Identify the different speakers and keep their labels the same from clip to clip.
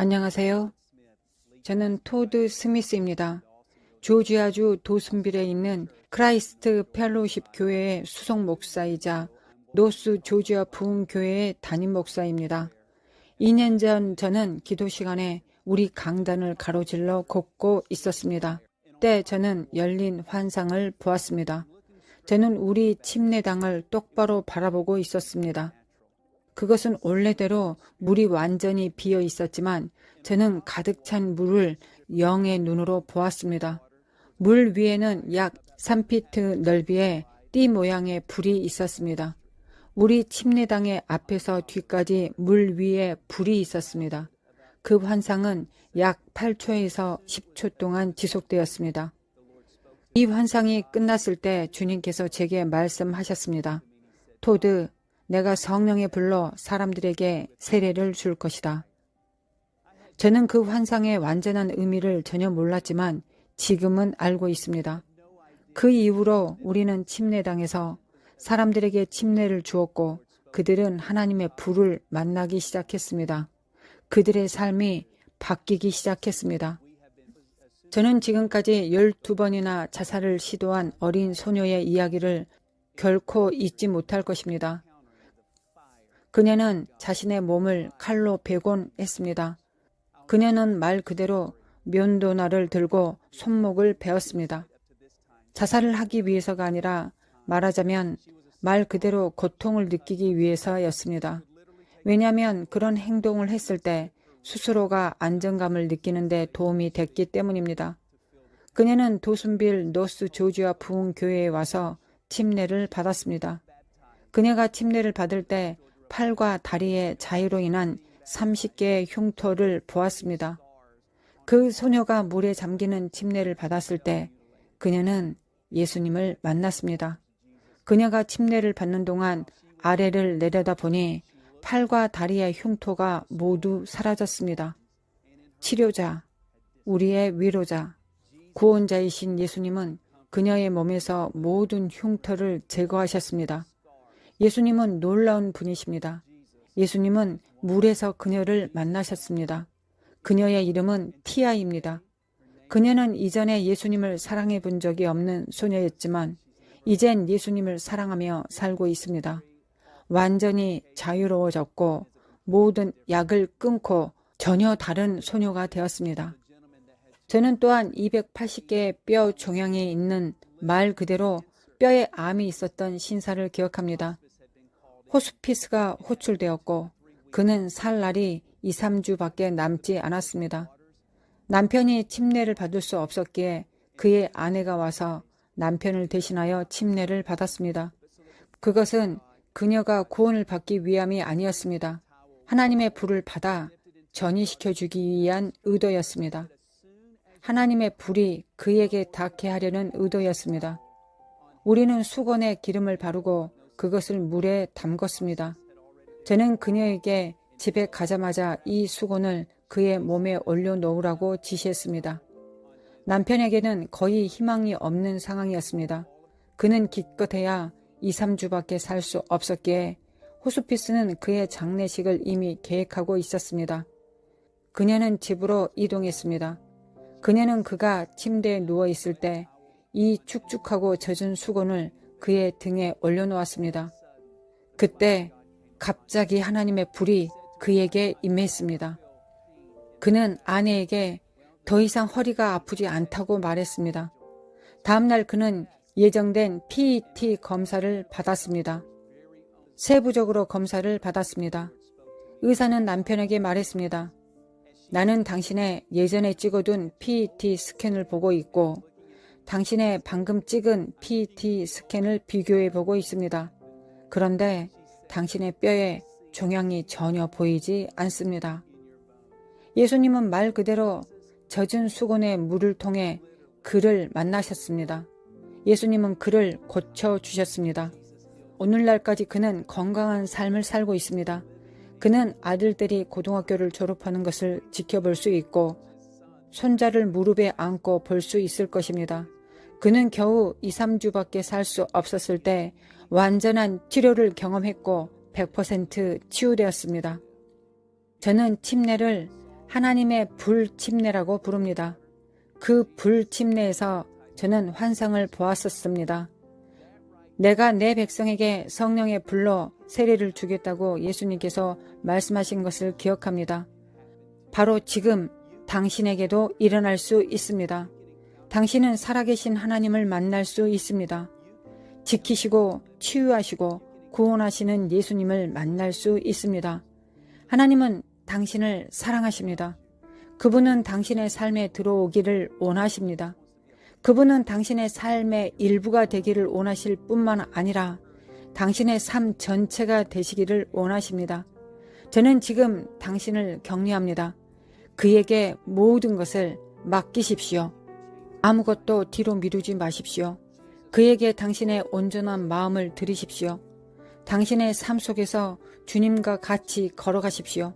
Speaker 1: 안녕하세요. 저는 토드 스미스입니다. 조지아주 도슨빌에 있는 크라이스트 펠로우십 교회의 수석 목사이자 노스 조지아 부흥교회의 담임 목사입니다. 2년 전 저는 기도 시간에 우리 강단을 가로질러 걷고 있었습니다. 그때 저는 열린 환상을 보았습니다. 저는 우리 침례당을 똑바로 바라보고 있었습니다. 그것은 원래대로 물이 완전히 비어 있었지만 저는 가득 찬 물을 영의 눈으로 보았습니다. 물 위에는 약 3피트 넓이의 띠 모양의 불이 있었습니다. 우리 침례당의 앞에서 뒤까지 물 위에 불이 있었습니다. 그 환상은 약 8초에서 10초 동안 지속되었습니다. 이 환상이 끝났을 때 주님께서 제게 말씀하셨습니다. 토드, 내가 성령에 불러 사람들에게 세례를 줄 것이다. 저는 그 환상의 완전한 의미를 전혀 몰랐지만 지금은 알고 있습니다. 그 이후로 우리는 침례당에서 사람들에게 침례를 주었고 그들은 하나님의 불을 만나기 시작했습니다. 그들의 삶이 바뀌기 시작했습니다. 저는 지금까지 12번이나 자살을 시도한 어린 소녀의 이야기를 결코 잊지 못할 것입니다. 그녀는 자신의 몸을 칼로 베곤 했습니다. 그녀는 말 그대로 면도날을 들고 손목을 베었습니다. 자살을 하기 위해서가 아니라 말하자면 말 그대로 고통을 느끼기 위해서였습니다. 왜냐하면 그런 행동을 했을 때 스스로가 안정감을 느끼는 데 도움이 됐기 때문입니다. 그녀는 도슨빌 노스 조지아 부흥교회에 와서 침례를 받았습니다. 그녀가 침례를 받을 때 팔과 다리의 자유로 인한 30개의 흉터를 보았습니다. 그 소녀가 물에 잠기는 침례를 받았을 때 그녀는 예수님을 만났습니다. 그녀가 침례를 받는 동안 아래를 내려다보니 팔과 다리의 흉터가 모두 사라졌습니다. 치료자, 우리의 위로자, 구원자이신 예수님은 그녀의 몸에서 모든 흉터를 제거하셨습니다. 예수님은 놀라운 분이십니다. 예수님은 물에서 그녀를 만나셨습니다. 그녀의 이름은 티아입니다. 그녀는 이전에 예수님을 사랑해 본 적이 없는 소녀였지만 이젠 예수님을 사랑하며 살고 있습니다. 완전히 자유로워졌고 모든 약을 끊고 전혀 다른 소녀가 되었습니다. 저는 또한 280개의 뼈 종양이 있는 말 그대로 뼈에 암이 있었던 신사를 기억합니다. 호스피스가 호출되었고 그는 살 날이 2, 3주밖에 남지 않았습니다. 남편이 침례를 받을 수 없었기에 그의 아내가 와서 남편을 대신하여 침례를 받았습니다. 그것은 그녀가 구원을 받기 위함이 아니었습니다. 하나님의 불을 받아 전이시켜주기 위한 의도였습니다. 하나님의 불이 그에게 닿게 하려는 의도였습니다. 우리는 수건에 기름을 바르고 그것을 물에 담궜습니다. 저는 그녀에게 집에 가자마자 이 수건을 그의 몸에 올려놓으라고 지시했습니다. 남편에게는 거의 희망이 없는 상황이었습니다. 그는 기껏해야 2, 3주밖에 살 수 없었기에 호스피스는 그의 장례식을 이미 계획하고 있었습니다. 그녀는 집으로 이동했습니다. 그녀는 그가 침대에 누워있을 때 이 축축하고 젖은 수건을 그의 등에 올려놓았습니다. 그때 갑자기 하나님의 불이 그에게 임했습니다. 그는 아내에게 더 이상 허리가 아프지 않다고 말했습니다. 다음날 그는 예정된 PET 검사를 받았습니다. 세부적으로 검사를 받았습니다. 의사는 남편에게 말했습니다. 나는 당신의 예전에 찍어둔 PET 스캔을 보고 있고 당신의 방금 찍은 PET 스캔을 비교해 보고 있습니다. 그런데 당신의 뼈에 종양이 전혀 보이지 않습니다. 예수님은 말 그대로 젖은 수건에 물을 통해 그를 만나셨습니다. 예수님은 그를 고쳐주셨습니다. 오늘날까지 그는 건강한 삶을 살고 있습니다. 그는 아들들이 고등학교를 졸업하는 것을 지켜볼 수 있고 손자를 무릎에 안고 볼 수 있을 것입니다. 그는 겨우 2, 3주밖에 살 수 없었을 때 완전한 치료를 경험했고 100% 치유되었습니다. 저는 침례를 하나님의 불침례라고 부릅니다. 그 불침례에서 저는 환상을 보았었습니다. 내가 내 백성에게 성령의 불로 세례를 주겠다고 예수님께서 말씀하신 것을 기억합니다. 바로 지금 당신에게도 일어날 수 있습니다. 당신은 살아계신 하나님을 만날 수 있습니다. 지키시고 치유하시고 구원하시는 예수님을 만날 수 있습니다. 하나님은 당신을 사랑하십니다. 그분은 당신의 삶에 들어오기를 원하십니다. 그분은 당신의 삶의 일부가 되기를 원하실 뿐만 아니라 당신의 삶 전체가 되시기를 원하십니다. 저는 지금 당신을 격려합니다. 그에게 모든 것을 맡기십시오. 아무것도 뒤로 미루지 마십시오. 그에게 당신의 온전한 마음을 드리십시오. 당신의 삶 속에서 주님과 같이 걸어가십시오.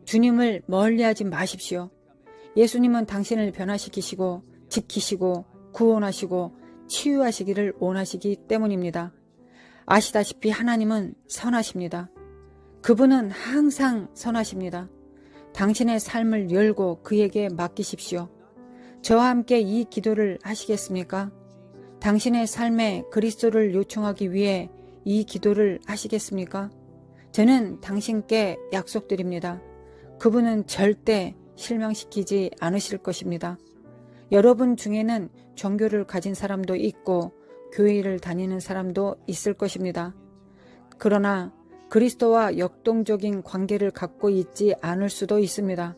Speaker 1: 주님을 멀리하지 마십시오. 예수님은 당신을 변화시키시고 지키시고 구원하시고 치유하시기를 원하시기 때문입니다. 아시다시피 하나님은 선하십니다. 그분은 항상 선하십니다. 당신의 삶을 열고 그에게 맡기십시오. 저와 함께 이 기도를 하시겠습니까? 당신의 삶에 그리스도를 요청하기 위해 이 기도를 하시겠습니까? 저는 당신께 약속드립니다. 그분은 절대 실망시키지 않으실 것입니다. 여러분 중에는 종교를 가진 사람도 있고 교회를 다니는 사람도 있을 것입니다. 그러나 그리스도와 역동적인 관계를 갖고 있지 않을 수도 있습니다.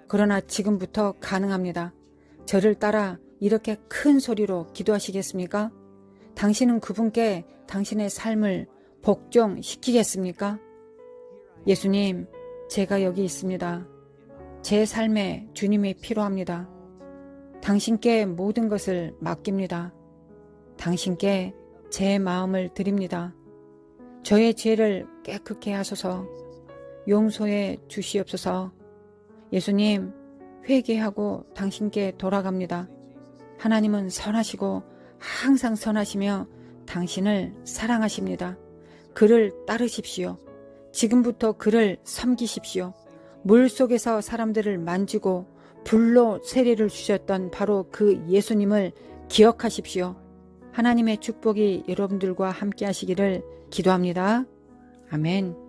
Speaker 1: 그러나 지금부터 가능합니다. 저를 따라 이렇게 큰 소리로 기도하시겠습니까? 당신은 그분께 당신의 삶을 복종시키겠습니까? 예수님, 제가 여기 있습니다. 제 삶에 주님이 필요합니다. 당신께 모든 것을 맡깁니다. 당신께 제 마음을 드립니다. 저의 죄를 깨끗게 하소서. 용서해 주시옵소서. 예수님, 회개하고 당신께 돌아갑니다. 하나님은 선하시고 항상 선하시며 당신을 사랑하십니다. 그를 따르십시오. 지금부터 그를 섬기십시오. 물속에서 사람들을 만지고 불로 세례를 주셨던 바로 그 예수님을 기억하십시오. 하나님의 축복이 여러분들과 함께 하시기를 기도합니다. 아멘.